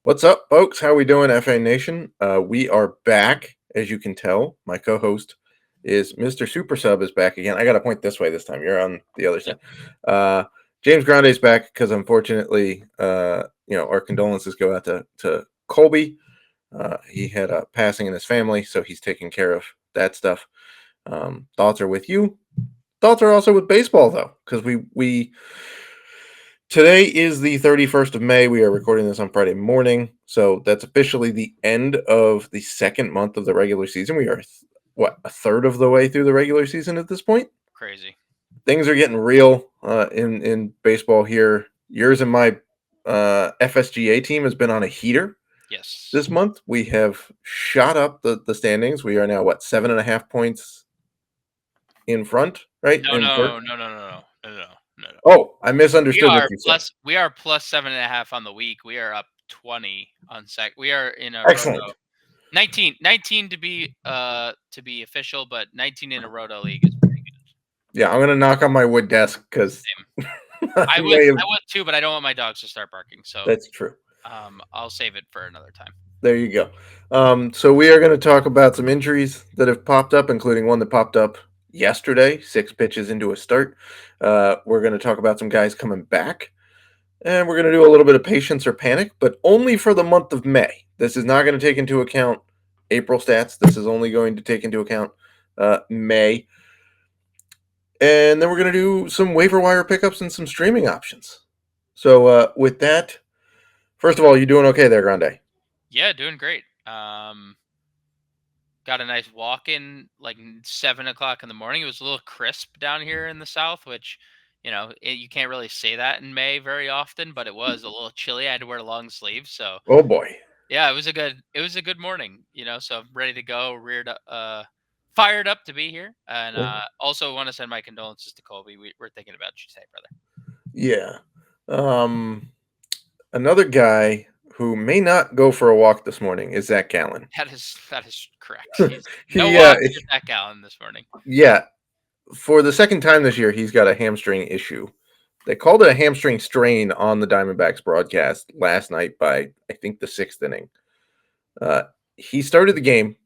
What's up, folks? How we doing, FA Nation? We are back, as you can tell. My co-host is Mr. Super Sub is back again. I got to point this way this time. You're on the other side. James Grande is back because, unfortunately, our condolences go out to Colby. He had a passing in his family, so he's taking care of that stuff. Thoughts are with you. Thoughts are also with baseball, though, because we today is the 31st of May. We are recording this on Friday morning. So that's officially the end of the second month of the regular season. We are, a third of the way through the regular season at this point? Crazy. Things are getting real in baseball here. Yours and my FSGA team has been on a heater. Yes. This month. We have shot up the standings. We are now, 7.5 points in front, right? No. Oh, I misunderstood what you said. We are plus 7.5 on the week. We are up 20 on sec. We are in a Excellent. roto. 19 to be official, but 19 in a roto league is pretty good. Yeah, I'm gonna knock on my wood desk because I would too, but I don't want my dogs to start barking. So that's true. I'll save it for another time. There you go. So we are going to talk about some injuries that have popped up, including one that popped up yesterday, 6 pitches into a start. We're going to talk about some guys coming back, and we're going to do a little bit of patience or panic, but only for the month of May. This is not going to take into account April stats. This is only going to take into account May. And then we're going to do some waiver wire pickups and some streaming options. So with that, first of all, you doing okay there, Grande? Yeah, doing great. Got a nice walk in like 7 o'clock in the morning. It was a little crisp down here in the south, which, you can't really say that in May very often, but it was a little chilly. I had to wear long sleeves. So, Oh boy. yeah, it was a good morning, so I'm ready to go, fired up to be here. And also want to send my condolences to Colby. We're thinking about you today, brother. Yeah. Another guy who may not go for a walk this morning is Zac Gallen. That is correct. No walk for Zac Gallen this morning. Yeah. For the second time this year, he's got a hamstring issue. They called it a hamstring strain on the Diamondbacks broadcast last night by, I think, the 6th inning. He started the game,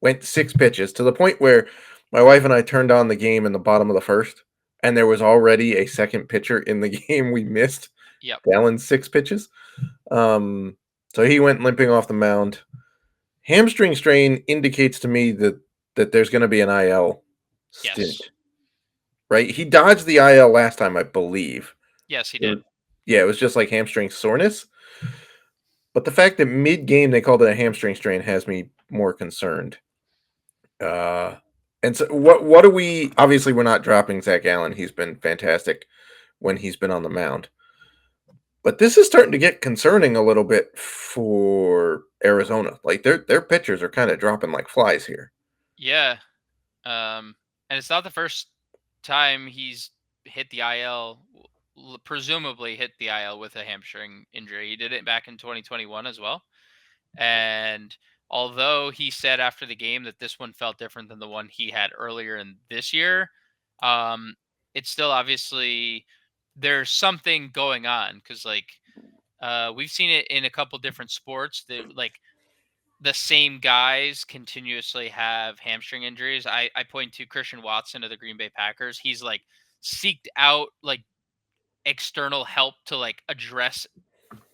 went 6 pitches, to the point where my wife and I turned on the game in the bottom of the first, and there was already a second pitcher in the game we missed. Yep. Gallen's 6 pitches. So he went limping off the mound. Hamstring strain indicates to me that there's going to be an IL stint. Yes. Right? He dodged the IL last time, I believe. Yes, he did. Yeah, it was just like hamstring soreness. But the fact that mid-game they called it a hamstring strain has me more concerned. And so what do we... Obviously, we're not dropping Zac Gallen. He's been fantastic when he's been on the mound. But this is starting to get concerning a little bit for Arizona. Like, their pitchers are kind of dropping like flies here. Yeah. And it's not the first time he's hit the IL, presumably hit the IL with a hamstring injury. He did it back in 2021 as well. And although he said after the game that this one felt different than the one he had earlier in this year, it's still obviously there's something going on because we've seen it in a couple different sports that the same guys continuously have hamstring injuries. I point to Christian Watson of the Green Bay Packers. He's seeked out external help to address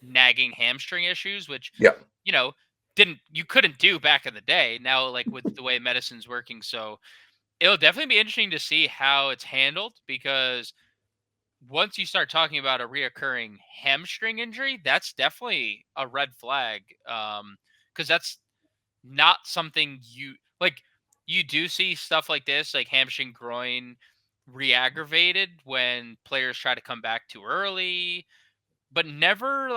nagging hamstring issues, which you couldn't do back in the day. Now with the way medicine's working, so it'll definitely be interesting to see how it's handled because once you start talking about a reoccurring hamstring injury, that's definitely a red flag. Because that's not something you do see stuff like this, like hamstring groin re-aggravated when players try to come back too early, but never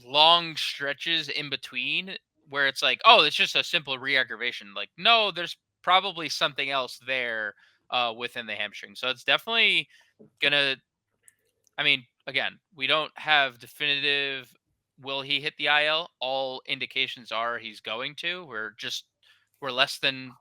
long stretches in between where it's it's just a simple re-aggravation. No, there's probably something else there within the hamstring. So it's definitely gonna, again, we don't have definitive will he hit the IL. All indications are he's going to. We're less than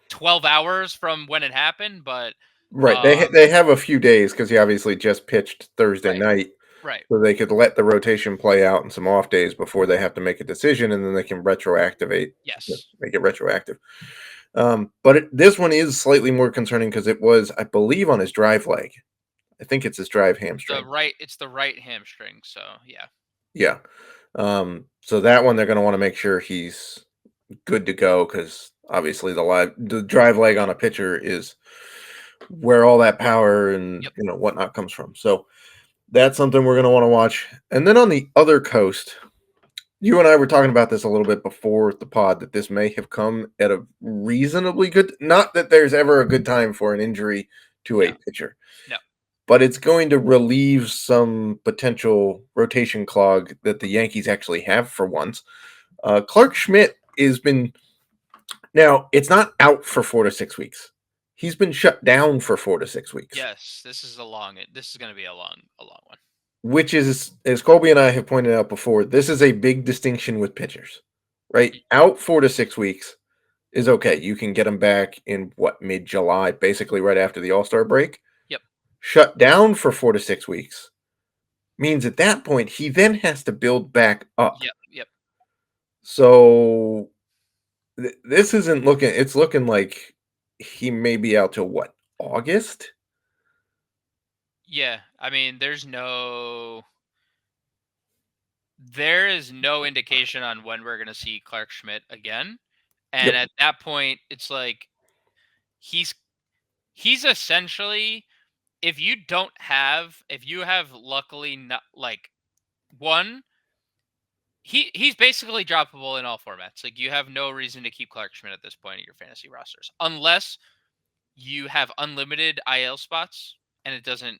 12 hours from when it happened, but right. They have a few days because he obviously just pitched Thursday night. Right. so they could let the rotation play out and some off days before they have to make a decision, and then they can Yes. make it retroactive. But this one is slightly more concerning because it was, I believe, on his drive leg. I think it's his drive hamstring. It's the right hamstring. So yeah. Yeah. So that one they're going to want to make sure he's good to go because obviously the drive leg on a pitcher is where all that power and Yep. whatnot comes from. So that's something we're going to want to watch. And then on the other coast, you and I were talking about this a little bit before the pod that this may have come at a reasonably good. Not that there's ever a good time for an injury to a No. pitcher, No. but it's going to relieve some potential rotation clog that the Yankees actually have for once. Clarke Schmidt has been now. It's not out for 4 to 6 weeks. He's been shut down for 4 to 6 weeks, Yes. This is a long. This is going to be a long one. which is, as Colby and I have pointed out before, this is a big distinction with pitchers, right? Out 4 to 6 weeks is okay. You can get them back in mid-July, basically right after the All-Star break. Yep. Shut down for 4 to 6 weeks means at that point he then has to build back up. Yep. Yep. So this isn't looking. It's looking like he may be out till August. Yeah. I mean, there is no indication on when we're going to see Clarke Schmidt again. And Yep. at that point, it's like he's essentially, if you have luckily not like one, he's basically droppable in all formats. Like you have no reason to keep Clarke Schmidt at this point in your fantasy rosters unless you have unlimited IL spots and it doesn't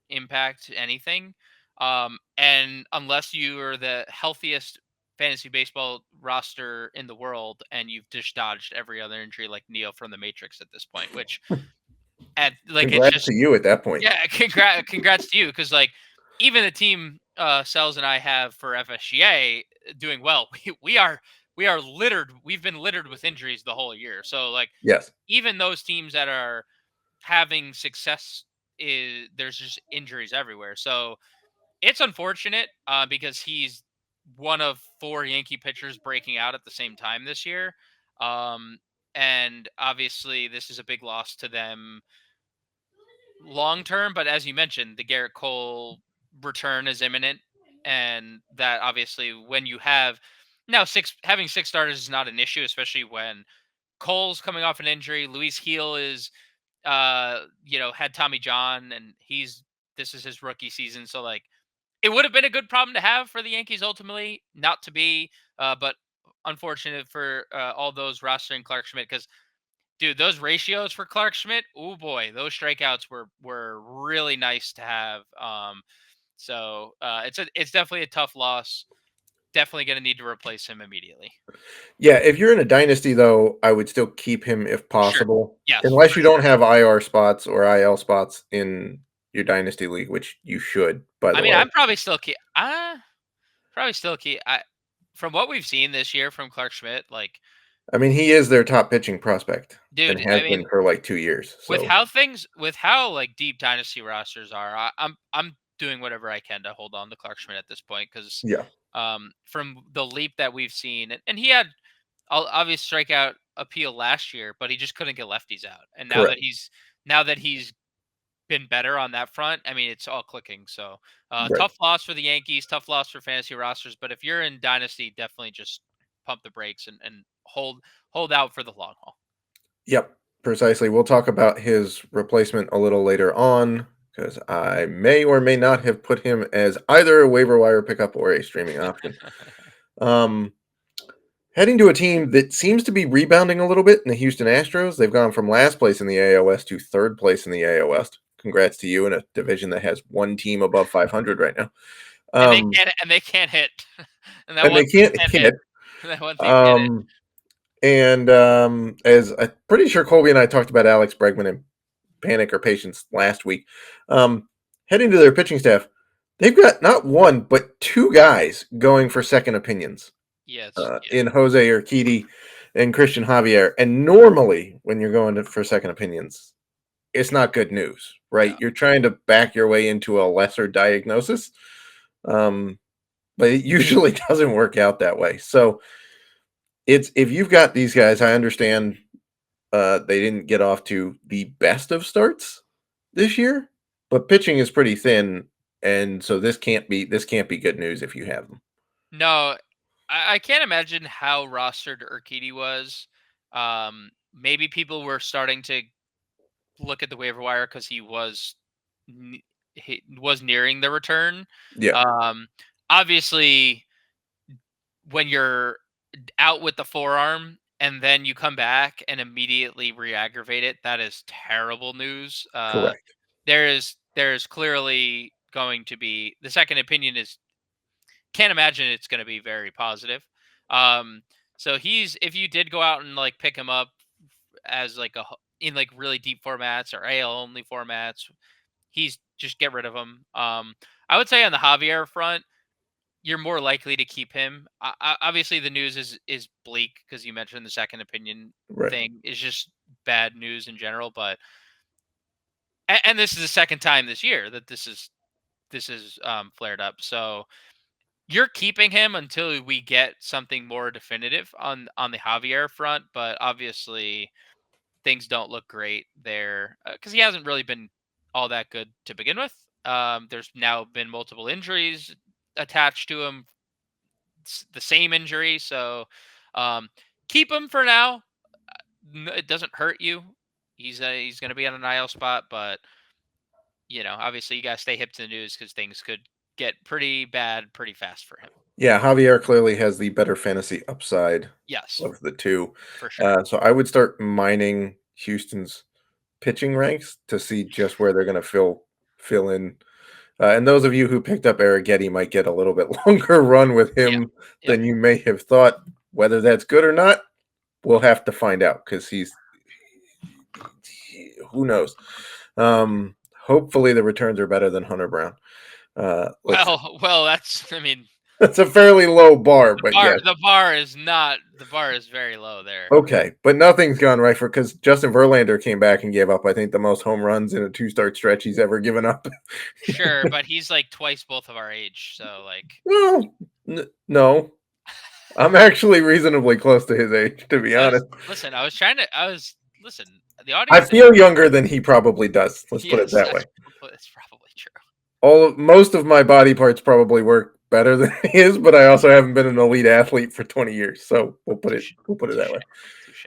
impact anything. And unless you are the healthiest fantasy baseball roster in the world and you've just dodged every other injury like Neo from the Matrix at this point, which it's Congrats just to you at that point. yeah, congrats to you because like even the team Selz and I have for FSGA doing well. We are littered. We've been littered with injuries the whole year. So like Yes. even those teams that are having success there's just injuries everywhere. So it's unfortunate because he's one of four Yankee pitchers breaking out at the same time this year. And obviously this is a big loss to them long term, but as you mentioned, the Garrett Cole return is imminent, and that obviously when you have now having six starters is not an issue, especially when Cole's coming off an injury. Luis Heel is had Tommy John, and this is his rookie season, so like it would have been a good problem to have for the Yankees ultimately, not to be, but unfortunate for all those rostering Clarke Schmidt because dude, those ratios for Clarke Schmidt, oh boy, those strikeouts were really nice to have. So it's definitely a tough loss. Definitely going to need to replace him immediately. Yeah, if you're in a dynasty, though, I would still keep him if Sure. possible, Yes, unless for you sure. don't have IR spots or IL spots in your dynasty league, which you should, by I the mean, way. I'm probably still keep. Probably still keep. From what we've seen this year from Clarke Schmidt, like, I mean, he is their top pitching prospect and dude, has I mean, been for like 2 years. So with how like deep dynasty rosters are, I'm doing whatever I can to hold on to Clarke Schmidt at this point because yeah, from the leap that we've seen, and he had obvious strikeout appeal last year, but he just couldn't get lefties out. And correct. now that he's been better on that front, I mean, it's all clicking. So Right. tough loss for the Yankees, tough loss for fantasy rosters. But if you're in dynasty, definitely just pump the brakes and hold out for the long haul. Yep, precisely. We'll talk about his replacement a little later on because I may or may not have put him as either a waiver wire pickup or a streaming option. Um, Heading to a team that seems to be rebounding a little bit in the Houston Astros. They've gone from last place in the AL West to third place in the AL West. Congrats to you in a division that has one team above 500 right now. Um, And they can't hit. And that and one they team can't can't hit. hit. That one team can't hit. Um, and as I'm pretty sure Colby and I talked about Alex Bregman and panic or patience last week. Heading to their pitching staff, they've got not one, but two guys going for second opinions. Yes. Yeah. In Jose Urquidy and Christian Javier. And normally, when you're going for second opinions, it's not good news, right? No. You're trying to back your way into a lesser diagnosis. But it usually doesn't work out that way. So it's if you've got these guys, I understand they didn't get off to the best of starts this year, but pitching is pretty thin, and so this can't be good news if you have them. No, I can't imagine how rostered Urquidy was. Maybe people were starting to look at the waiver wire because he was nearing the return. Yeah, Um, Obviously, when you're out with the forearm and then you come back and immediately re-aggravate it, that is terrible news. correct. There's clearly going to be the second opinion is can't imagine it's going to be very positive. Um, so he's if you did go out and like pick him up as like in like really deep formats or AL only formats, he's just get rid of him. I would say on the Javier front, you're more likely to keep him. Obviously, the news is bleak because you mentioned the second opinion Right. thing is just bad news in general. But and this is the second time this year that this is flared up. So you're keeping him until we get something more definitive on the Javier front. But obviously, things don't look great there because he hasn't really been all that good to begin with. There's now been multiple injuries attached to him, the same injury. So um, keep him for now. It doesn't hurt you. He's going to be on an IL spot, but obviously you got to stay hip to the news because things could get pretty bad pretty fast for him. Yeah, Javier clearly has the better fantasy upside Yes, of the two. for sure. So I would start mining Houston's pitching ranks to see just where they're going to fill in. And those of you who picked up Arrighetti might get a little bit longer run with Yeah. him Yep. than you may have thought. Whether that's good or not, we'll have to find out because who knows. Hopefully the returns are better than Hunter Brown. Let's Well, that's I mean That's a fairly low bar, but yes. the bar is very low there. Okay, but nothing's gone right for because Justin Verlander came back and gave up, I think, the most home runs in a two-start stretch he's ever given up. Sure, but he's like twice both of our age, so like Well, no, I'm actually reasonably close to his age, to be honest. listen, I was listen, the I audience feel younger than he probably does. Let's put it yes, that way. that's probably true. Most of my body parts probably work better than his, but I also haven't been an elite athlete for 20 years, so we'll put it that way. Touche.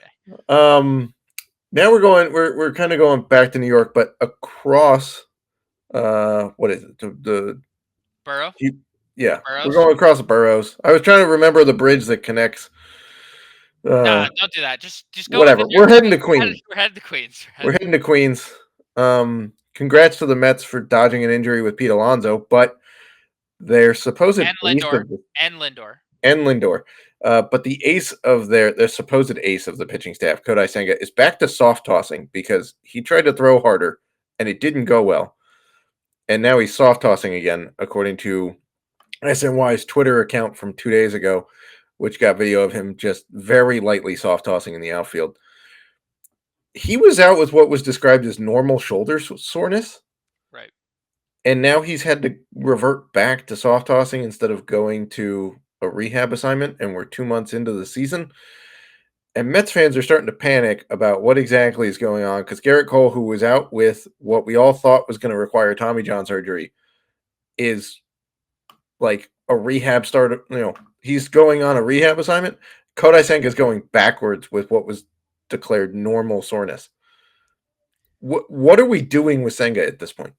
Now we're kind of going back to New York, but across what is it? Burrow? Yeah, we're Burrows? going across the boroughs. I was trying to remember the bridge that connects. Nah, don't do that. Just go with Whatever. it. We're heading to Queens. We're headed to Queens. We're heading to Queens. Congrats to the Mets for dodging an injury with Pete Alonso, but their supposed And ace Lindor. of the, And Lindor. and Lindor. But the ace of their supposed ace of the pitching staff, Kodai Senga, is back to soft tossing because he tried to throw harder and it didn't go well. And now he's soft tossing again, according to SNY's Twitter account from 2 days ago, which got video of him just very lightly soft tossing in the outfield. He was out with what was described as normal shoulder soreness. Right. And now he's had to revert back to soft tossing instead of going to a rehab assignment. And we're 2 months into the season. And Mets fans are starting to panic about what exactly is going on because Garrett Cole, who was out with what we all thought was going to require Tommy John surgery, is like a rehab start. He's going on a rehab assignment. Kodai Senga is going backwards with what was declared normal soreness. What are we doing with Senga at this point?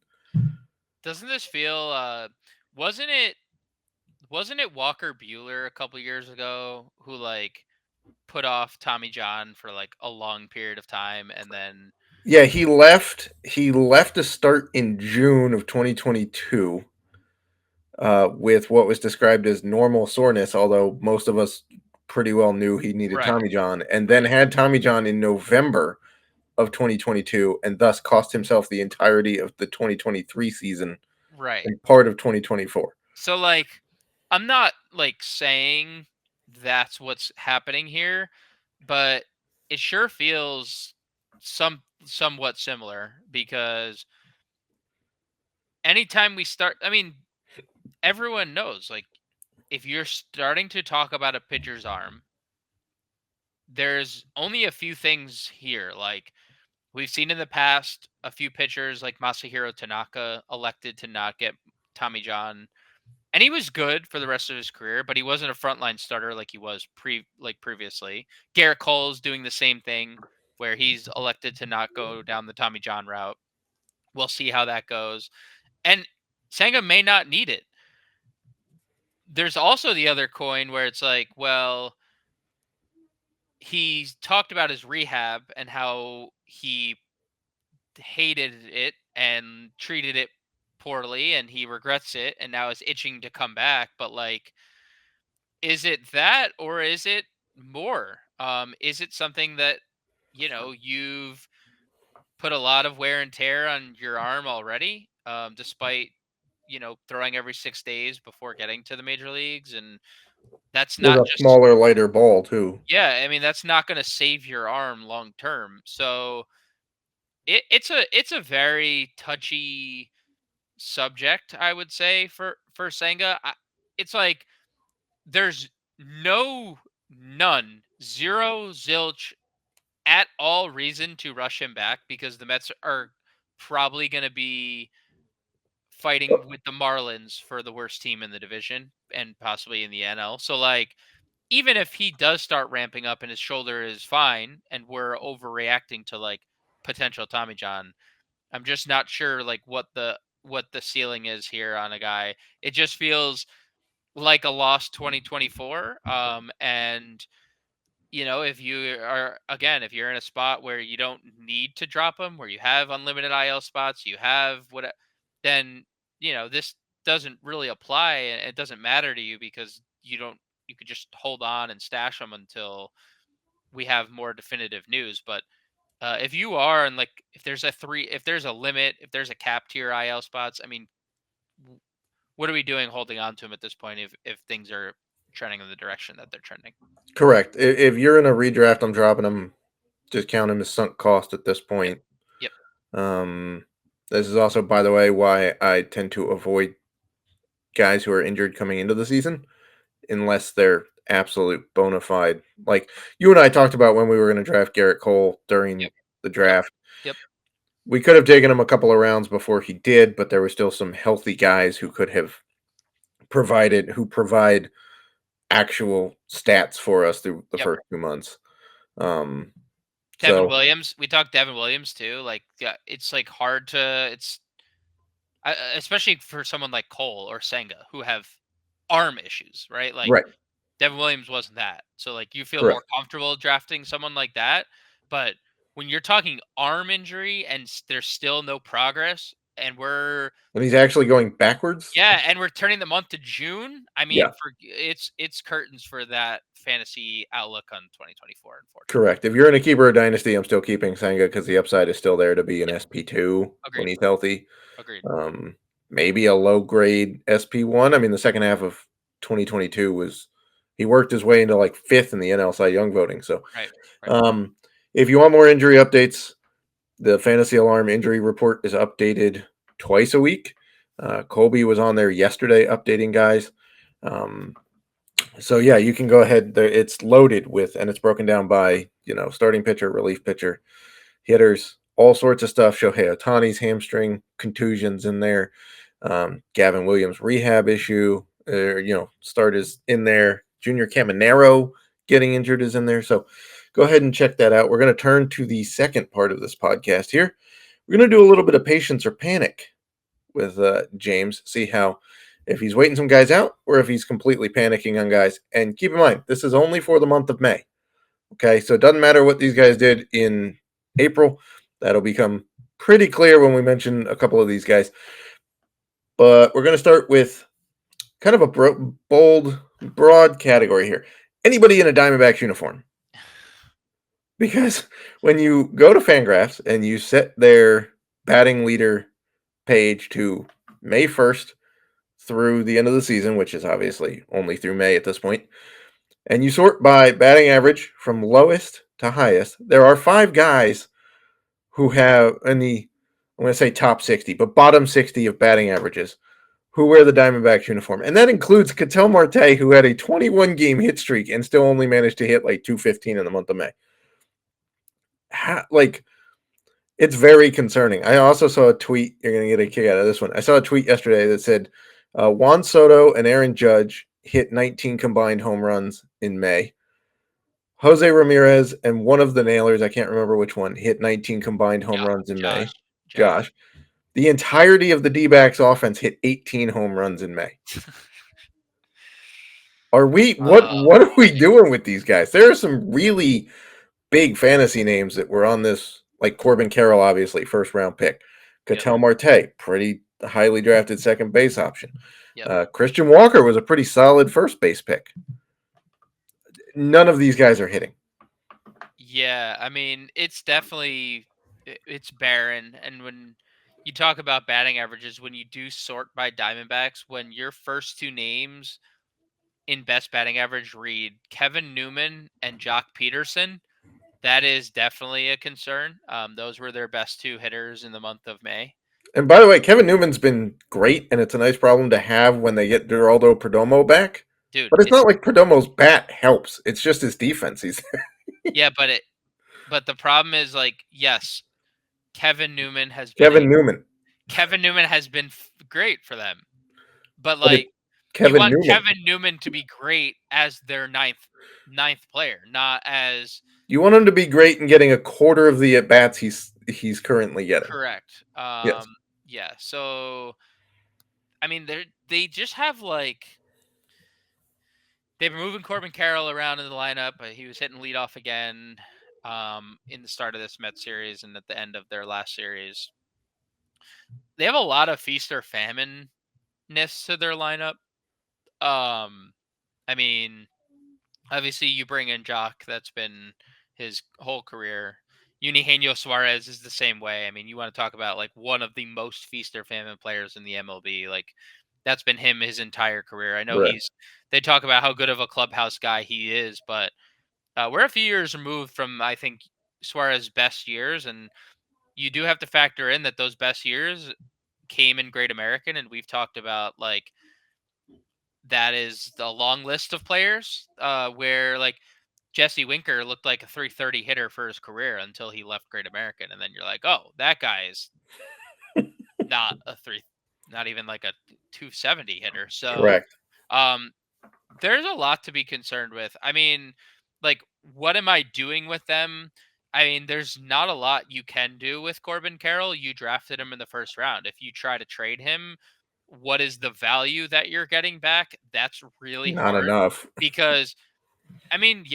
Doesn't this feel wasn't it Walker Bueller a couple years ago who like put off Tommy John for like a long period of time and then Yeah, he left to start in June of 2022 with what was described as normal soreness, although most of us pretty well knew he needed right, Tommy John, and then had Tommy John in November of 2022 and thus cost himself the entirety of the 2023 season right. and part of 2024. So like I'm not like saying that's what's happening here, but it sure feels somewhat similar because anytime we start I mean everyone knows, like, if you're starting to talk about a pitcher's arm, there's only a few things here. Like, we've seen in the past a few pitchers like Masahiro Tanaka elected to not get Tommy John, and he was good for the rest of his career, but he wasn't a frontline starter like he was previously. Garrett Cole's doing the same thing where he's elected to not go down the Tommy John route. We'll see how that goes. And Senga may not need it. There's also the other coin where it's like, well, he's talked about his rehab and how he hated it and treated it poorly and he regrets it and now is itching to come back. But like, is it that or is it more? Is it something that, you've put a lot of wear and tear on your arm already, despite, throwing every 6 days before getting to the major leagues? And that's With not a just, smaller, lighter ball too. yeah, I mean, that's not going to save your arm long term. So it's a very touchy subject, I would say, for Senga. It's like there's none, zero, zilch at all reason to rush him back because the Mets are probably going to be fighting with the Marlins for the worst team in the division and possibly in the NL. So like, even if he does start ramping up and his shoulder is fine and we're overreacting to like potential Tommy John, I'm just not sure like what the ceiling is here on a guy. It just feels like a lost 2024. And if you are, again, if you're in a spot where you don't need to drop them, where you have unlimited IL spots, you have what, then this doesn't really apply and it doesn't matter to you because you could just hold on and stash them until we have more definitive news. But if you are, and like, if there's a limit, if there's a cap to your IL spots, I mean, what are we doing holding on to him at this point if things are trending in the direction that they're trending? Correct. If you're in a redraft, I'm dropping him. Just count him as sunk cost at this Yep. point. Yep. Um, this is also, by the way, why I tend to avoid guys who are injured coming into the season unless they're absolute bona fide. Like you and I talked about when we were going to draft Garrett Cole during Yep. the Yep. draft. Yep. We could have taken him a couple of rounds before he did, but there were still some healthy guys who could have provide actual stats for us through the Yep. first 2 months. Um, Devin so Williams. We talked Devin Williams too. Like, yeah, it's like hard to. It's especially for someone like Cole or Senga who have arm issues, right? Like right, Devin Williams wasn't that. So like you feel more correct. comfortable drafting someone like that. But when you're talking arm injury and there's still no progress and And he's actually going backwards. we're turning the month to June, I mean, Yeah, it's curtains for that fantasy outlook on 2024, unfortunately. correct. If you're in a keeper or dynasty, I'm still keeping Senga because the upside is still there to be an Yep. SP2 when Agreed. he's healthy. Agreed. Maybe a low grade SP1. I mean, the second half of 2022 was he worked his way into like fifth in the NL Cy Young voting. So, Right. Right. um, if you want more injury updates, the Fantasy Alarm injury report is updated twice a week. Colby was on there yesterday updating guys. Um, so yeah, you can go ahead. It's loaded with, and it's broken down by starting pitcher, relief pitcher, hitters, all sorts of stuff. Shohei Ohtani's hamstring contusions in there. Gavin Williams rehab issue. Start is in there. Junior Caminero getting injured is in there. So go ahead and check that out. We're going to turn to the second part of this podcast here. We're going to do a little bit of patience or panic with James, see how if he's waiting some guys out or if he's completely panicking on guys. And keep in mind, this is only for the month of May. Okay, so it doesn't matter what these guys did in April. That'll become pretty clear when we mention a couple of these guys. But we're going to start with kind of a bold, broad category here. Anybody in a Diamondbacks uniform. Because when you go to Fangraphs and you set their batting leader page to May 1st through the end of the season, which is obviously only through May at this point, and you sort by batting average from lowest to highest, there are 5 guys who have I'm going to say top 60, but bottom 60 of batting averages who wear the Diamondbacks uniform, and that includes Ketel Marte, who had a 21 game hit streak and still only managed to hit like 215 in the month of May. Like, it's very concerning. I also saw a tweet. You're going to get a kick out of this one. I saw a tweet yesterday that said Juan Soto and Aaron Judge hit 19 combined home runs in May. Jose Ramirez and one of the Nailers, I can't remember which one, hit 19 combined home runs in May. Josh. The entirety of the D-backs offense hit 18 home runs in May. Are we what are we doing with these guys? There are some really big fantasy names that were on this, like Corbin Carroll, obviously first round pick. Ketel Marte, pretty highly drafted second base option. Christian Walker was a pretty solid first base pick. None of these guys are hitting. Yeah, I mean, it's definitely it's barren. And when you talk about batting averages, when you do sort by Diamondbacks, when your first two names in best batting average read Kevin Newman and Jock Peterson, that is definitely a concern. Those were their best two hitters in the month of May. And by the way, Kevin Newman's been great, and it's a nice problem to have when they get Geraldo Perdomo back. Dude, but it's not like Perdomo's bat helps. It's just his defense. Yeah, but the problem is, like, yes, Kevin Newman has Kevin Newman has been great for them. But like, you want Kevin Newman to be great as their ninth player, not as you want him to be great in getting a quarter of the at bats he's currently getting. Correct. Yes. Yeah. So, I mean, they just have like they've been moving Corbin Carroll around in the lineup. He was hitting leadoff again in the start of this Mets series and at the end of their last series. They have a lot of feast or famine-ness to their lineup. I mean, obviously you bring in Jock. That's been his whole career. Eugenio Suarez is the same way. I mean, you want to talk about like one of the most feast or famine players in the MLB. Like, that's been him his entire career. I know they talk about how good of a clubhouse guy he is, but we're a few years removed from, I think, Suarez's best years. And you do have to factor in that those best years came in Great American. And we've talked about, like, that is the long list of players where, like, Jesse Winker looked like a 330 hitter for his career until he left Great American. And then you're like, oh, that guy is not even like a 270 hitter. So, correct. There's a lot to be concerned with. I mean, like, what am I doing with them? I mean, there's not a lot you can do with Corbin Carroll. You drafted him in the first round. If you try to trade him, what is the value that you're getting back? That's really not hard enough. Because, I mean,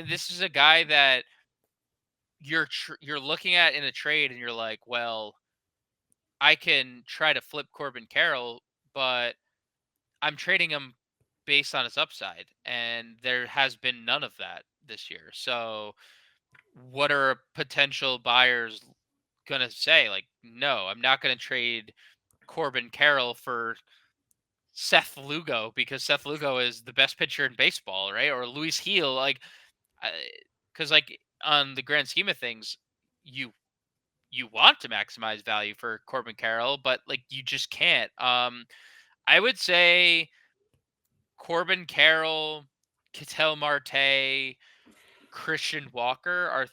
this is a guy that you're looking at in a trade and you're like, well, I can try to flip Corbin Carroll, but I'm trading him based on his upside, and there has been none of that this year. So, what are potential buyers gonna say? Like, no, I'm not gonna trade Corbin Carroll for Seth Lugo because Seth Lugo is the best pitcher in baseball, right? Or Luis Heel, like, because like on the grand scheme of things, you want to maximize value for Corbin Carroll, but like you just can't. I would say Corbin Carroll, Ketel Marte, Christian Walker are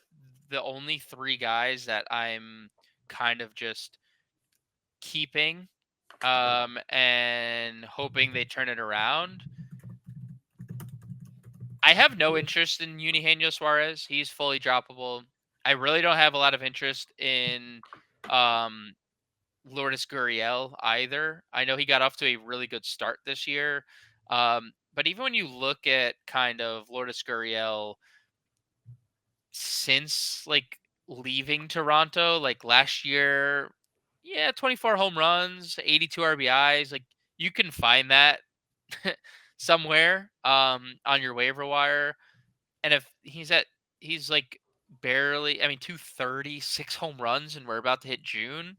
the only three guys that I'm kind of just keeping and hoping they turn it around. I have no interest in Eugenio Suarez. He's fully droppable. I really don't have a lot of interest in Lourdes Gurriel either. I know he got off to a really good start this year. But even when you look at kind of Lourdes Gurriel since like leaving Toronto, like last year, 24 home runs, 82 RBIs, like you can find that somewhere on your waiver wire. And if he's like barely, I mean, 236 home runs and we're about to hit June.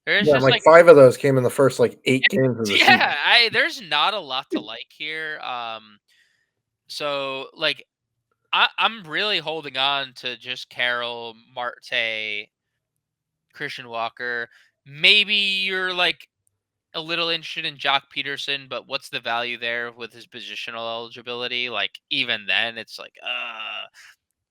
There's just like 5 of those came in the first like 8 games of the season. There's not a lot to like here. So like I'm really holding on to just Carroll, Marte, Christian Walker. Maybe you're like a little interested in Jock Peterson, but what's the value there with his positional eligibility? Like even then, it's like,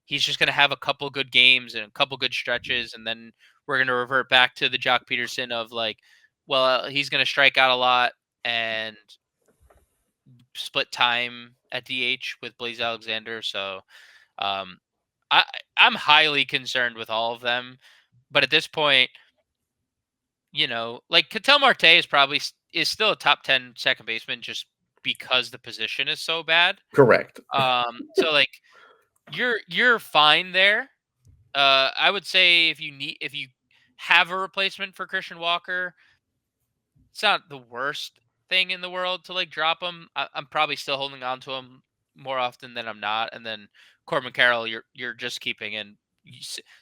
he's just going to have a couple good games and a couple good stretches, and then we're going to revert back to the Jock Peterson of like, well, he's going to strike out a lot and split time at DH with Blaze Alexander. So um, I I'm highly concerned with all of them, but at this point, like Ketel Marte is still a top 10 second baseman just because the position is so bad. Correct. So like you're fine there. I would say if you have a replacement for Christian Walker, it's not the worst thing in the world to like drop him. I'm probably still holding on to him more often than I'm not. And then Corbin Carroll, you're just keeping and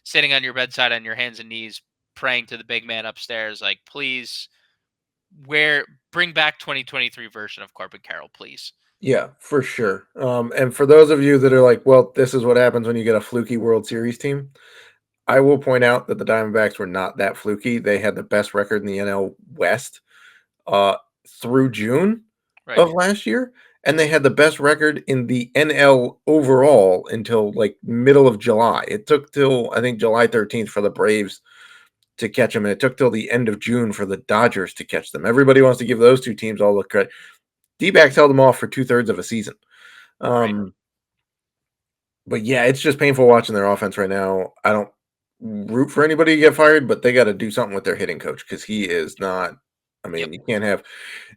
sitting on your bedside on your hands and knees, praying to the big man upstairs, like please, where bring back 2023 version of Corbin Carroll, please. Yeah, for sure. And for those of you that are like, well, this is what happens when you get a fluky World Series team. I will point out that the Diamondbacks were not that fluky. They had the best record in the NL West uh, through June Right. of last year, and they had the best record in the NL overall until like middle of July. It took till I think July 13th for the Braves to catch them, and it took till the end of June for the Dodgers to catch them. Everybody wants to give those two teams all the credit. D-backs held them off for 2/3 of a season. Right. But yeah, it's just painful watching their offense right now. I don't root for anybody to get fired, but they got to do something with their hitting coach because he is not. I Yep. mean, you can't have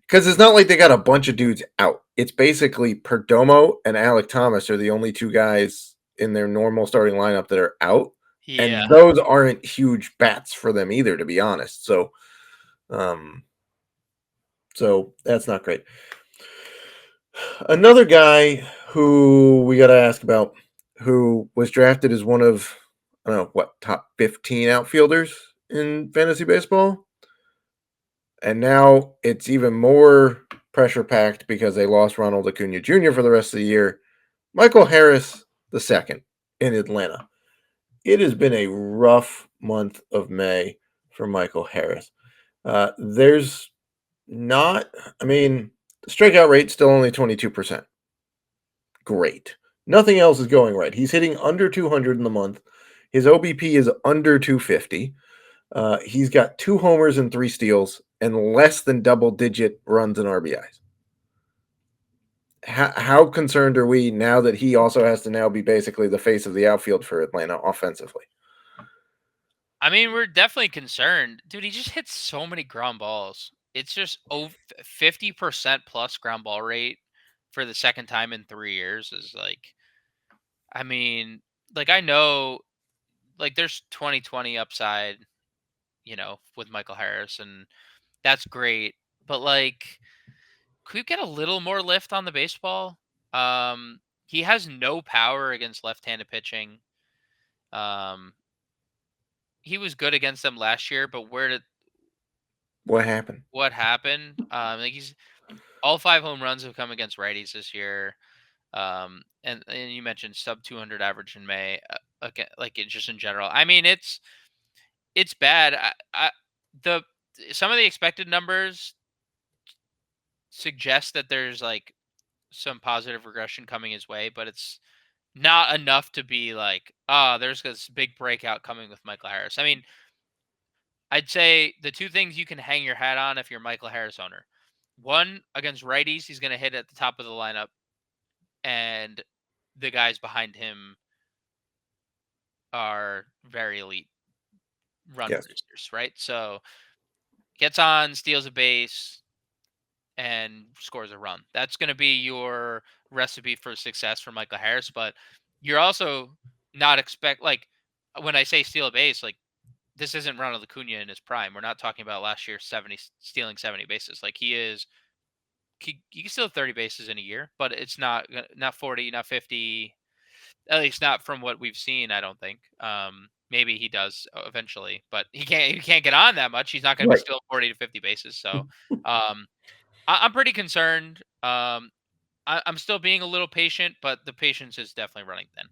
because it's not like they got a bunch of dudes out. It's basically Perdomo and Alec Thomas are the only two guys in their normal starting lineup that are out, Yeah. and those aren't huge bats for them either, to be honest. Um, so that's not great. Another guy who we got to ask about, who was drafted as one of, I don't know, what, top 15 outfielders in fantasy baseball. And now it's even more pressure packed because they lost Ronald Acuna Jr. for the rest of the year. Michael Harris II in Atlanta. It has been a rough month of May for Michael Harris. There's not, I mean, the strikeout rate still only 22%. Great. Nothing else is going right. He's hitting under 200 in the month. His OBP is under 250. He's got 2 homers and 3 steals and less than double-digit runs and RBIs. How concerned are we now that he also has to now be basically the face of the outfield for Atlanta offensively? I mean, we're definitely concerned. Dude, he just hits so many ground balls. It's just 50% plus ground ball rate for the second time in 3 years is like, I mean, like I know like there's 2020 upside, with Michael Harris, and that's great. But like, could you get a little more lift on the baseball? He has no power against left-handed pitching. Um, he was good against them last year, but What happened? what happened? Like he's all 5 home runs have come against righties this year. And you mentioned sub 200 average in May. Again, like it just in general. I mean, it's bad. The some of the expected numbers suggest that there's like some positive regression coming his way, but it's not enough to be like, there's this big breakout coming with Michael Harris. I mean, I'd say the two things you can hang your hat on if you're a Michael Harris owner. One, against righties, he's going to hit at the top of the lineup, and the guys behind him are very elite run Yes. producers, right? So gets on, steals a base, and scores a run. That's going to be your recipe for success for Michael Harris. But you're also not like when I say steal a base, like this isn't Ronald Acuna in his prime. We're not talking about last year stealing 70 bases. Like he can steal 30 bases in a year, but it's not 40, not 50. At least not from what we've seen. I don't think. Maybe he does eventually, but he can't get on that much. He's not going to be Right. stealing 40 to 50 bases. So um, I'm pretty concerned. I'm still being a little patient, but the patience is definitely running thin.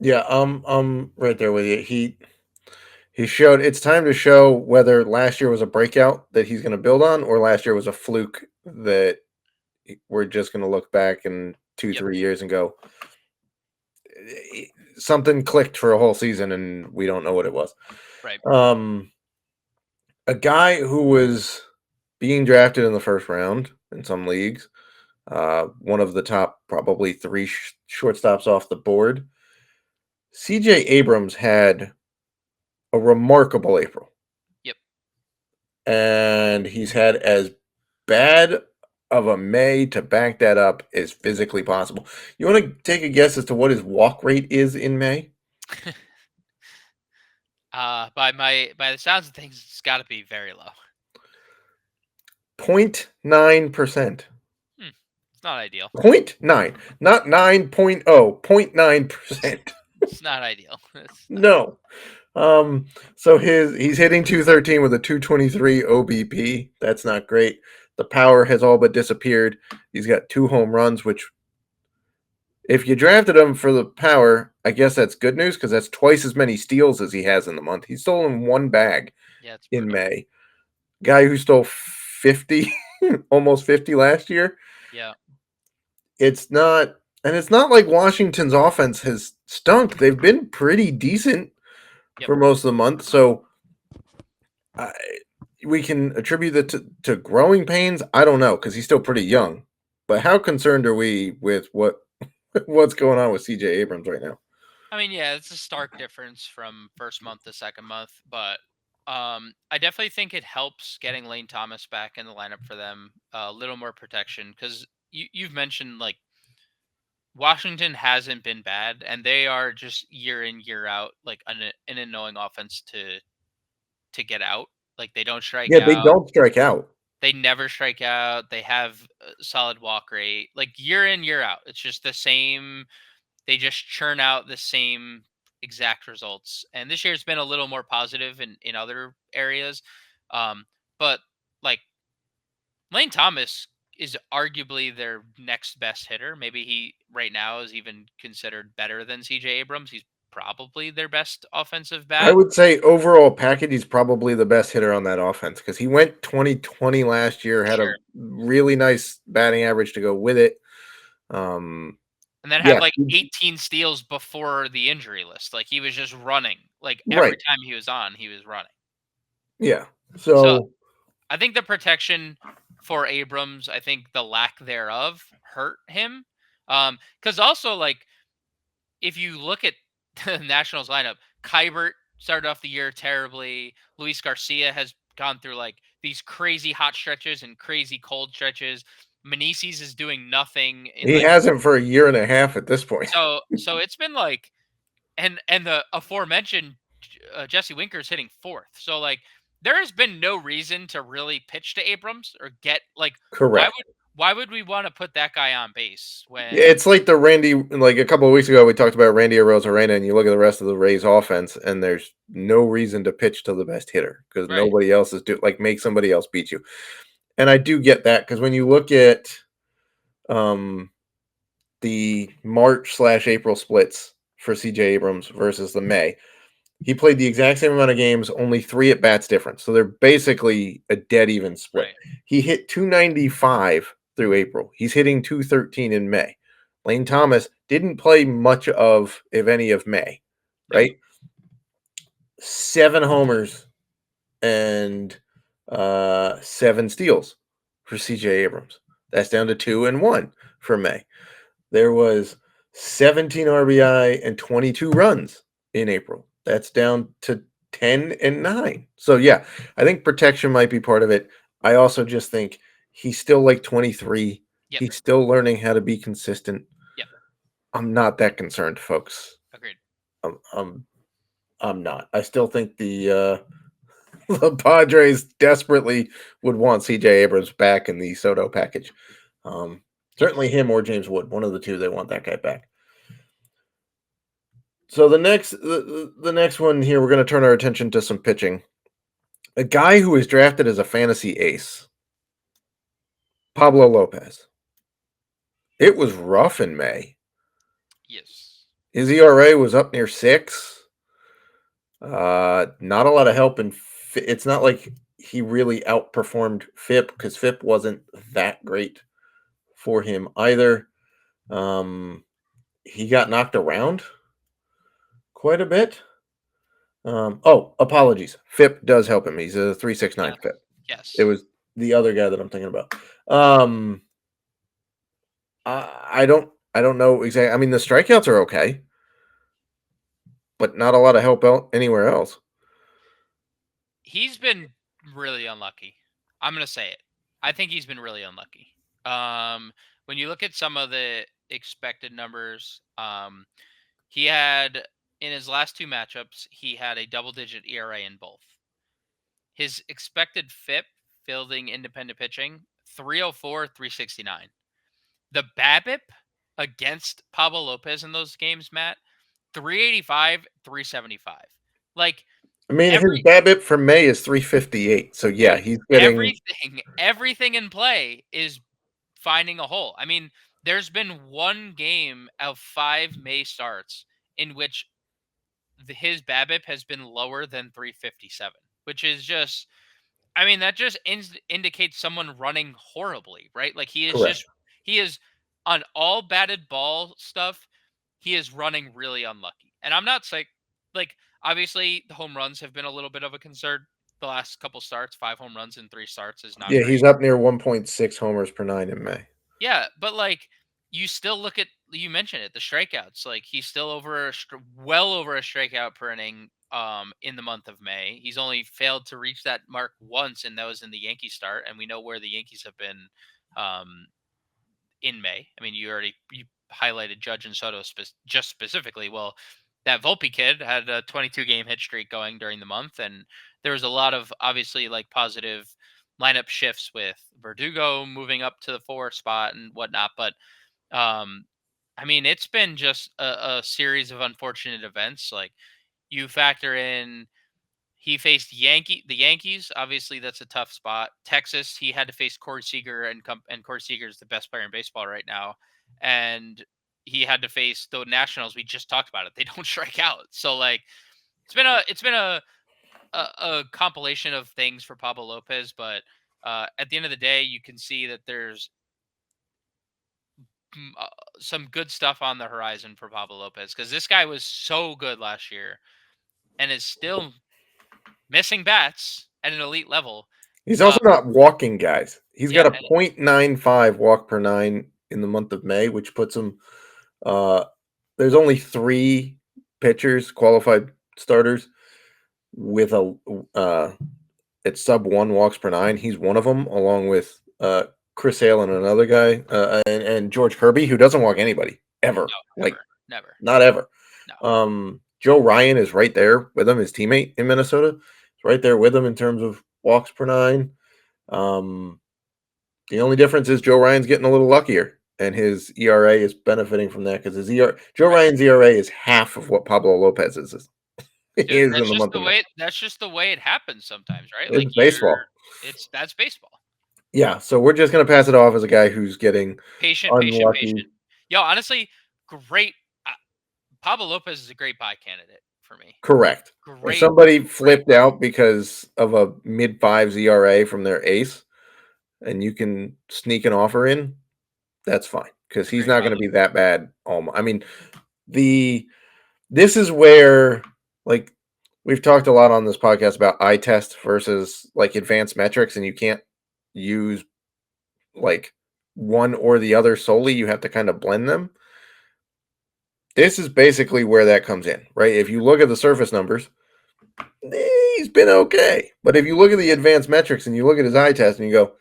Yeah, I'm right there with you. He showed it's time to show whether last year was a breakout that he's going to build on, or last year was a fluke that we're just going to look back in two, Yep. 3 years and go, something clicked for a whole season and we don't know what it was. Right. A guy who was being drafted in the first round in some leagues, one of the top probably three shortstops off the board. CJ Abrams had a remarkable April. Yep. And he's had as bad of a May to back that up as physically possible. You want to take a guess as to what his walk rate is in May? By the sounds of things, it's got to be very low. 0.9%. It's not ideal. 0.9, not 9.0, 0.9%. It's not ideal. No. So he's hitting 213 with a 223 OBP. That's not great. The power has all but disappeared. He's got 2 home runs, which if you drafted him for the power, I guess that's good news because that's twice as many steals as he has in the month. He's stolen 1 bag It's in brutal. May. Guy who stole 50, almost 50 last year. Yeah. It's not like Washington's offense has stunk. They've been pretty decent for most of the month. So we can attribute it to growing pains. I don't know because he's still pretty young. But how concerned are we with what's going on with CJ Abrams right now? I mean, yeah, it's a stark difference from first month to second month, but I definitely think it helps getting Lane Thomas back in the lineup for them. A little more protection because you've mentioned like Washington hasn't been bad, and they are just year in year out like an annoying offense to get out. Like they don't strike Yeah, they out. don't strike out. They never strike out. They have a solid walk rate. Like year in year out, it's just the same. They just churn out the same exact results. And this year's been a little more positive in other areas. But like Lane Thomas is arguably their next best hitter. Maybe he right now is even considered better than CJ Abrams. He's probably their best offensive I bat. would say overall package, he's probably the best hitter on that offense because he went 2020 last year, had a Sure. really nice batting average to go with it. And then had Yeah, like 18 steals before the injury list. Like he was just running. Like every right. time he was on, he was running. Yeah. So So I think the protection for Abrams, I think the lack thereof hurt him. Because also like if you look at the Nationals lineup, Kybert started off the year terribly. Luis Garcia has gone through like these crazy hot stretches and crazy cold stretches. Meneses is doing nothing in he like hasn't for a year and a half at this point. so it's been like and the aforementioned Jesse Winker is hitting fourth. So like there has been no reason to really pitch to Abrams or get like why Correct. would why would we want to put that guy on base when It's like the Randy, like a couple of weeks ago, we talked about Randy Arozarena, and you look at the rest of the Rays offense, and there's no reason to pitch to the best hitter because right nobody else is make somebody else beat you. And I do get that because when you look at um, the March/April splits for CJ Abrams versus the May, he played the exact same amount of games, only 3 at bats difference. So they're basically a dead even split. right He hit 295 through April. He's hitting 213 in May. Lane Thomas didn't play much of, if any, of May, yep right? 7 homers and 7 steals for CJ Abrams. That's down to 2 and 1 for May. There was 17 RBI and 22 runs in April. That's down to 10 and 9. So yeah, I think protection might be part of it. I also just think he's still like 23. yep He's still learning how to be consistent. yep I'm not that concerned, folks. agreed I'm I'm, I'm not. I still think the the Padres desperately would want CJ Abrams back in the Soto package. Um, certainly him or James Wood, one of the two. They want that guy back. So the next one here, we're going to turn our attention to some pitching. A guy who was drafted as a fantasy ace, Pablo Lopez. It was rough in May. yes His ERA was up near 6. Not a lot of help in it's not like he really outperformed FIP because FIP wasn't that great for him either. Um, he got knocked around quite a bit. Oh, apologies. FIP does help him. He's a 369 Yes. FIP. It Yes. was the other guy that I'm thinking about. Um, I don't know exactly. I mean, the strikeouts are okay, but not a lot of help out anywhere else. He's been really unlucky. I'm gonna say it. I think he's been really unlucky. When you look at some of the expected numbers, he had in his last two matchups, he had a double-digit ERA in both. His expected FIP, fielding independent pitching, 304, 369. The BABIP against Pablo Lopez in those games, Matt, 385, 375. Like I mean, his every BABIP for May is 358. So yeah, dude, he's getting everything in play is finding a hole. I mean, there's been one game of 5 May starts in which his BABIP has been lower than 357, which is just, I mean, that just indicates someone running horribly, right? Like correct. he is on all batted ball stuff. He is running really unlucky. And I'm not saying, like, obviously the home runs have been a little bit of a concern the last couple starts. 5 home runs in 3 starts is not Yeah, great. he's up near 1.6 homers per nine in May. Yeah, but like you still look at, you mentioned it, the strikeouts. Like he's still well over a strikeout per inning in the month of May. He's only failed to reach that mark once, and that was in the Yankee start, and we know where the Yankees have been um in May. I mean, you highlighted Judge and Soto just specifically. Well, that Volpe kid had a 22-game hit streak going during the month, and there was a lot of obviously like positive lineup shifts with Verdugo moving up to the 4 spot and whatnot. But um, I mean, it's been just a series of unfortunate events. Like you factor in he faced the Yankees. Obviously, that's a tough spot. Texas, he had to face Corey Seager, and Corey Seager is the best player in baseball right now. And he had to face the Nationals. We just talked about it. They don't strike out. So like, it's been a compilation of things for Pablo Lopez. But at the end of the day, you can see that there's some good stuff on the horizon for Pablo Lopez because this guy was so good last year and is still missing bats at an elite level. He's Uh, also not walking guys. He's yeah, got a .95 walk per nine in the month of May, which puts him. Uh, there's only 3 pitchers, qualified starters, with a it's sub 1 walks per nine. He's one of them, along with Chris Hale and another guy, and George Kirby, who doesn't walk anybody ever, no, like never, not ever. no. Joe Ryan is right there with him, his teammate in Minnesota. He's right there with him in terms of walks per nine. Um, the only difference is Joe Ryan's getting a little luckier, and his ERA is benefiting from that because Joe Right. Ryan's ERA is half of what Pablo Lopez's is Dude, in the month of May. that's just the way it happens sometimes, right? Like It's baseball. that's baseball. Yeah, so we're just gonna pass it off as a guy who's getting Patient, patient, unlucky. patient. Yo, honestly, great. Pablo Lopez is a great buy candidate for me. Correct. If Great, somebody great flipped buy. out because of a mid fives ERA from their ace, and you can sneak an offer in, that's fine because It's a he's great not buy going to low. be that bad. I mean, the this is where, like, we've talked a lot on this podcast about eye test versus like advanced metrics, and you can't use like one or the other solely. You have to kind of blend them. This is basically where that comes in, right? If you look at the surface numbers, he's been okay. But if you look at the advanced metrics and you look at his eye test and you go,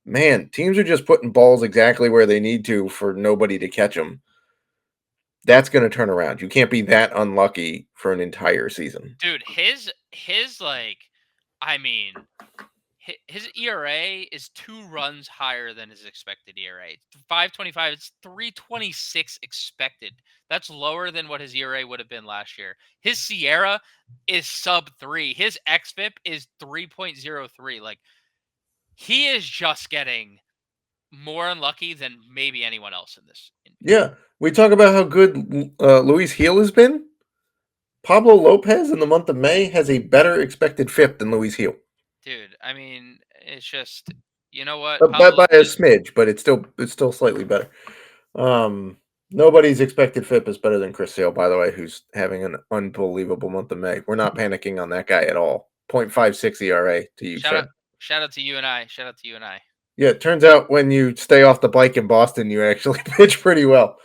man, teams are just putting balls exactly where they need to for nobody to catch them. That's going to turn around. You can't be that unlucky for an entire season. Dude, his like, I mean, his ERA is 2 runs higher than his expected ERA. 5.25. It's 3.26 expected. That's lower than what his ERA would have been last year. His Sierra is sub 3. His xFIP is 3.03. Like he is just getting more unlucky than maybe anyone else in this infield. Yeah, we talk about how good Luis Heel has been. Pablo Lopez in the month of May has a better expected FIP than Luis Heel. Dude, I mean, it's just, you know what? By, Pablo by a Lopez, smidge, but it's still slightly better. Um, Nobody's expected FIP is better than Chris Sale, by the way, who's having an unbelievable month of May. We're not panicking on that guy at all. 0.56 ERA to you, shout out, Fed. shout out to you and I. Shout out to you and I. Yeah, it turns out when you stay off the bike in Boston, you actually pitch pretty well.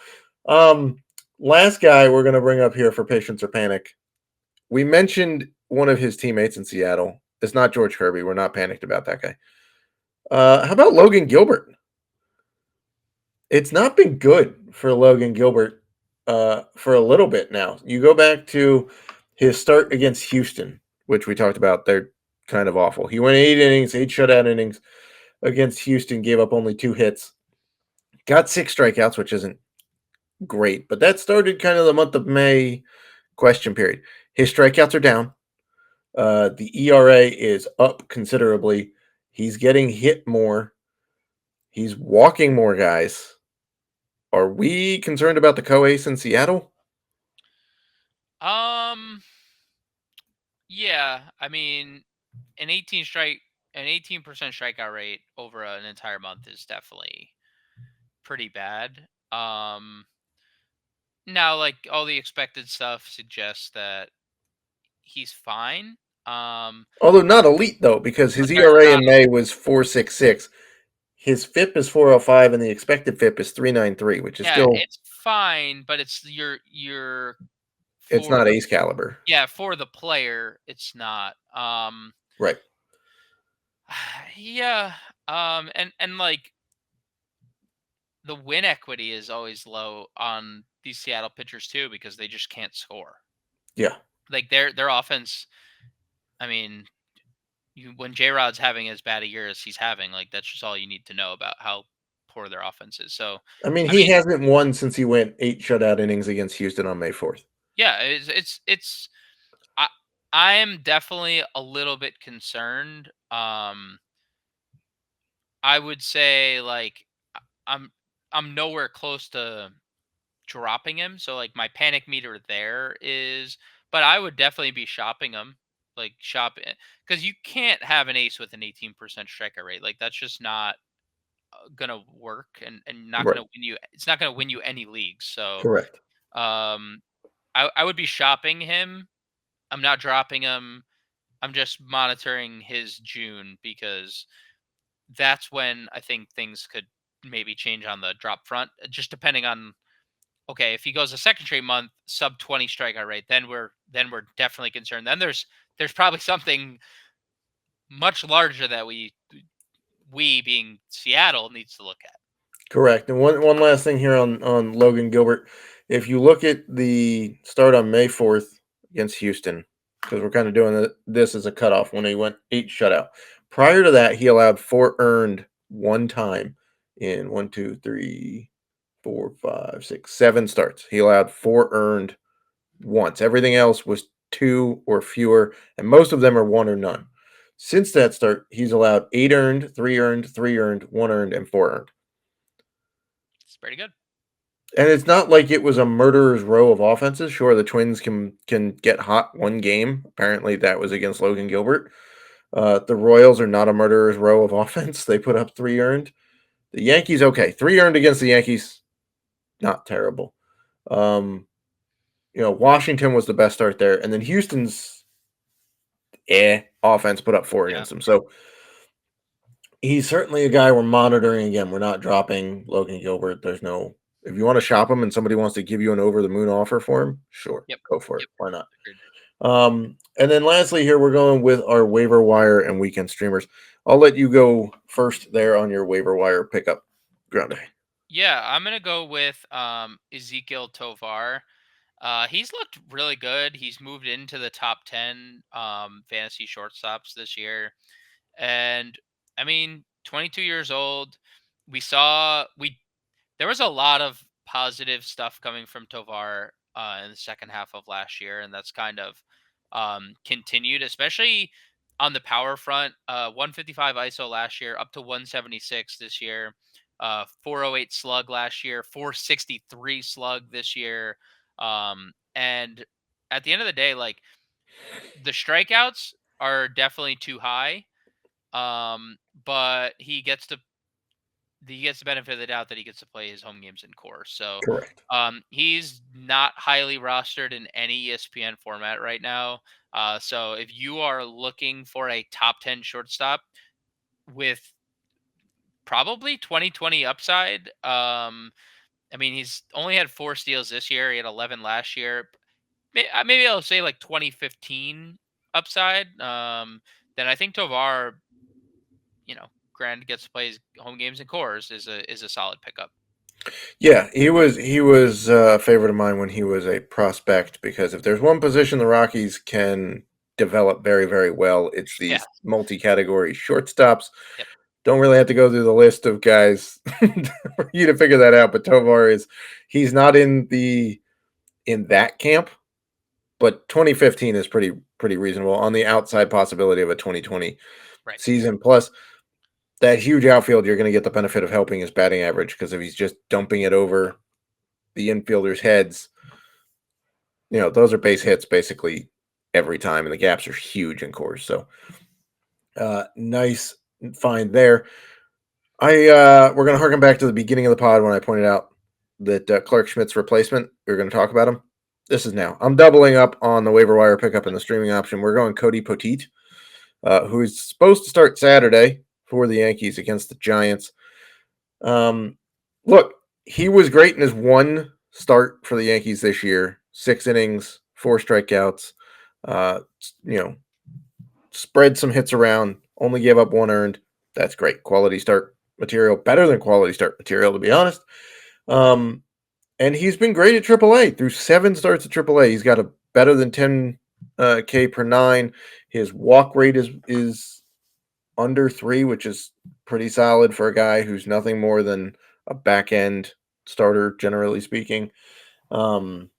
Um, Last guy we're going to bring up here for patience or panic. We mentioned one of his teammates in Seattle. It's not George Kirby. We're not panicked about that guy. How about Logan Gilbert? It's not been good for Logan Gilbert for a little bit now. You go back to his start against Houston, which we talked about. They're kind of awful. He went 8 innings, 8 shutout innings against Houston, gave up only 2 hits, got 6 strikeouts, which isn't great, but that started kind of the month of May question period. His strikeouts are down. The ERA is up considerably. He's getting hit more. He's walking more guys. Are we concerned about the co-ace in Seattle? Um, yeah, I mean, an 18% strikeout rate over an entire month is definitely pretty bad. Now, like, all the expected stuff suggests that he's fine. Although not elite though, because But his they're ERA not. in May was 4.66. His FIP is 4.05, and the expected FIP is 3.93, which is Yeah, still it's fine, but it's your it's for not the ace caliber. yeah, for the player, it's not. Right. Yeah. And like the win equity is always low on these Seattle pitchers too because they just can't score. Yeah. Like their offense, I mean, when J-Rod's having as bad a year as he's having, like that's just all you need to know about how poor their offense is. So, I mean, I he mean, hasn't won since he went 8 shutout innings against Houston on May 4th. yeah, it's I I am definitely a little bit concerned. I would say like I- I'm I'm nowhere close to dropping him. So like my panic meter there is, but I would definitely be shopping him, like shop because you can't have an ace with an 18% strikeout rate. Like that's just not gonna work and not Right. gonna win you. It's not gonna win you any leagues. So Correct. um, I would be shopping him. I'm not dropping him. I'm just monitoring his June because that's when I think things could maybe change on the drop front, just depending on okay, if he goes a second straight month sub 20 strikeout rate, then we're definitely concerned. Then there's probably something much larger that we being Seattle needs to look at. Correct. And one last thing here on Logan Gilbert. If you look at the start on May 4th against Houston, because we're kind of doing this as a cutoff when he went 8 shutout. Prior to that, he allowed 4 earned one time in 7 starts. He allowed 4 earned once. Everything else was 2 or fewer, and most of them are 1 or none. Since that start, he's allowed 8 earned, 3 earned, 3 earned, 1 earned, and 4 earned. It's pretty good. And it's not like it was a murderer's row of offenses. Sure, the Twins can get hot one game. Apparently, that was against Logan Gilbert. The Royals are not a murderer's row of offense. They put up 3 earned. The Yankees, okay, 3 earned against the Yankees, not terrible. Washington was the best start there, and then Houston's offense put up 4 Yeah. against them. So he's certainly a guy we're monitoring again. We're not dropping Logan Gilbert. There's no if you want to shop him and somebody wants to give you an over the moon offer for him, sure, Yep. go for it. Yep. Why not? Agreed. And then lastly, here we're going with our waiver wire and weekend streamers. I'll let you go first there on your waiver wire pickup, Grande. Yeah, I'm gonna go with Ezekiel Tovar. He's looked really good. He's moved into the top 10 fantasy shortstops this year. And I mean, 22 years old. We there was a lot of positive stuff coming from Tovar in the second half of last year, and that's kind of continued, especially on the power front. 155 ISO last year, up to 176 this year. 408 slug last year, 463 slug this year, and at the end of the day, like the strikeouts are definitely too high. But he gets the benefit of the doubt that he gets to play his home games in course. So Correct. he's not highly rostered in any ESPN format right now. So if you are looking for a top 10 shortstop with probably 2020 upside, I mean, he's only had 4 steals this year. He had 11 last year. Maybe I'll say like 2015 upside. Then I think Tovar, Grand gets to play his home games in cores is a solid pickup. Yeah, he was a favorite of mine when he was a prospect because if there's one position the Rockies can develop very, very well, it's Yeah. these multi-category shortstops. Yep. Don't really have to go through the list of guys for you to figure that out, but Tovar he's not in that camp, but 2015 is pretty reasonable on the outside possibility of a 2020 Right. season. Plus, that huge outfield, you're going to get the benefit of helping his batting average because if he's just dumping it over the infielders' heads, those are base hits basically every time, and the gaps are huge in course. So, nice find there. We're going to harken back to the beginning of the pod when I pointed out that Clarke Schmidt's replacement. We're going to talk about him. This is now. I'm doubling up on the waiver wire pickup and the streaming option. We're going Cody Poteet, who is supposed to start Saturday for the Yankees against the Giants. Look, he was great in his one start for the Yankees this year. 6 innings, 4 strikeouts. Uh, spread some hits around. Only gave up 1 earned. That's great. Quality start material. Better than quality start material, to be honest. And he's been great at AAA through 7 starts at AAA. He's got a better than 10 K per 9. His walk rate is under 3, which is pretty solid for a guy who's nothing more than a back end starter, generally speaking. The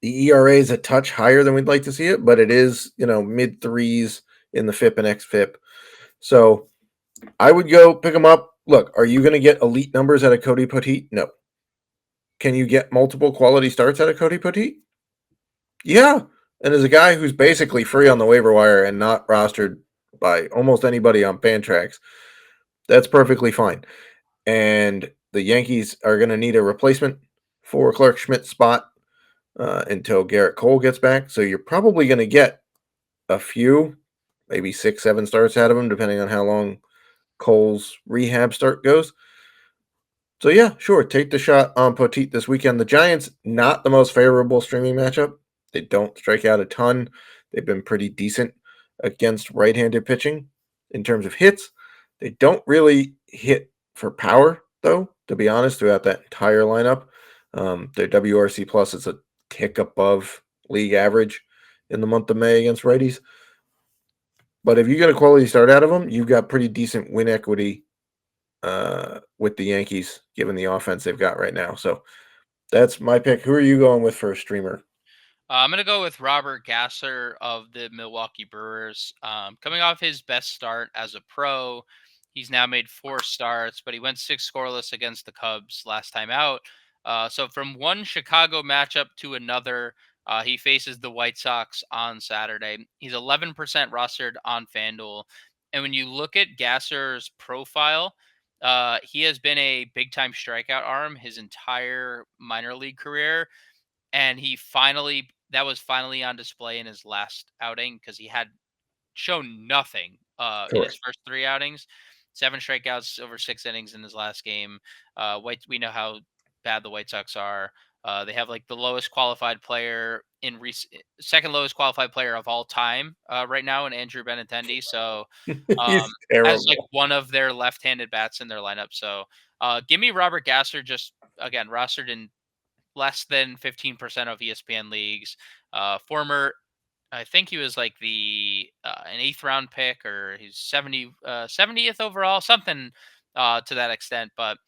ERA is a touch higher than we'd like to see it, but it is, mid 3s in the FIP and XFIP. So I would go pick him up. Look, are you going to get elite numbers out of Cody Poteet? No. Can you get multiple quality starts out of Cody Poteet? Yeah. And as a guy who's basically free on the waiver wire and not rostered by almost anybody on Fantrax, that's perfectly fine. And the Yankees are going to need a replacement for Clarke Schmidt's spot until Garrett Cole gets back. So you're probably going to get a few, maybe 6, 7 starts out of him, depending on how long Cole's rehab start goes. So yeah, sure, take the shot on Poteet this weekend. The Giants, not the most favorable streaming matchup. They don't strike out a ton. They've been pretty decent against right-handed pitching in terms of hits. They don't really hit for power, though, to be honest, throughout that entire lineup. Their WRC plus is a tick above league average in the month of May against righties. But if you get a quality start out of them, you've got pretty decent win equity with the Yankees, given the offense they've got right now. So that's my pick. Who are you going with for a streamer? I'm going to go with Robert Gasser of the Milwaukee Brewers. Coming off his best start as a pro, he's now made 4 starts, but he went 6 scoreless against the Cubs last time out. So from one Chicago matchup to another, he faces the White Sox on Saturday. He's 11% rostered on FanDuel. And when you look at Gasser's profile, he has been a big-time strikeout arm his entire minor league career. And that was finally on display in his last outing because he had shown nothing in his Correct. first 3 outings. 7 strikeouts over 6 innings in his last game. We know how bad the White Sox are. They have like the lowest qualified player second lowest qualified player of all time right now in Andrew Benintendi. So He's as like terrible. one of their left-handed bats in their lineup. So give me Robert Gasser, just again rostered in less than 15% of ESPN leagues. Former, I think he was like an 8th round pick, or he's 70th overall, something to that extent. But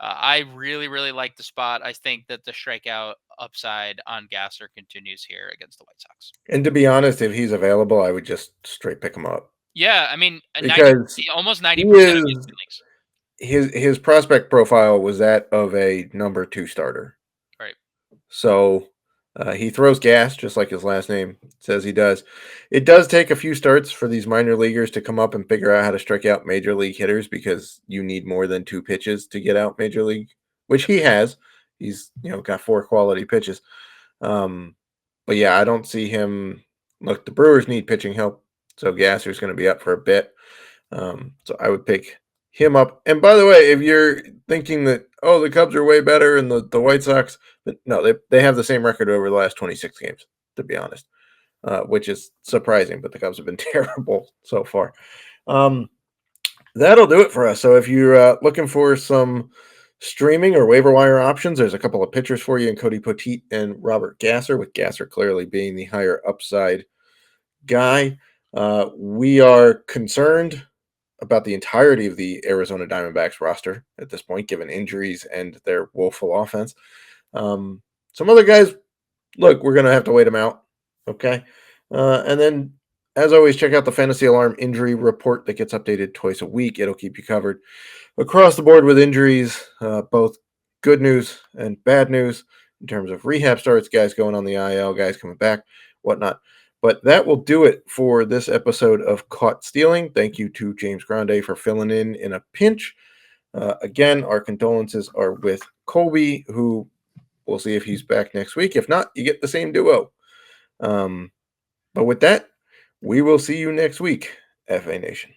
I really, really like the spot. I think that the strikeout upside on Gasser continues here against the White Sox. And to be honest, if he's available, I would just straight pick him up Yeah, I mean, because almost he 90% of is ESPN leagues. his prospect profile was that of a number 2 starter. Right. So He throws gas, just like his last name says he does. It does take a few starts for these minor leaguers to come up and figure out how to strike out major league hitters because you need more than 2 pitches to get out major league, which he has. He's got 4 quality pitches. But yeah, I don't see him. Look, the Brewers need pitching help, so Gasser's going to be up for a bit. So I would pick him up. And by the way, if you're thinking that, oh, the Cubs are way better and the White Sox, but no, they have the same record over the last 26 games, to be honest, which is surprising, but the Cubs have been terrible so far. That'll do it for us. So if you're looking for some streaming or waiver wire options, there's a couple of pitchers for you in Cody Poteet and Robert Gasser, with Gasser clearly being the higher upside guy. We are concerned about the entirety of the Arizona Diamondbacks roster at this point, given injuries and their woeful offense. Some other guys, look, we're going to have to wait them out. Okay. And then, as always, check out the Fantasy Alarm injury report that gets updated twice a week. It'll keep you covered across the board with injuries, both good news and bad news in terms of rehab starts, guys going on the IL, guys coming back, whatnot. But that will do it for this episode of Caught Stealing. Thank you to James Grande for filling in a pinch. Again, our condolences are with Colby, who we'll see if he's back next week. If not, you get the same duo. But with that, we will see you next week, FA Nation.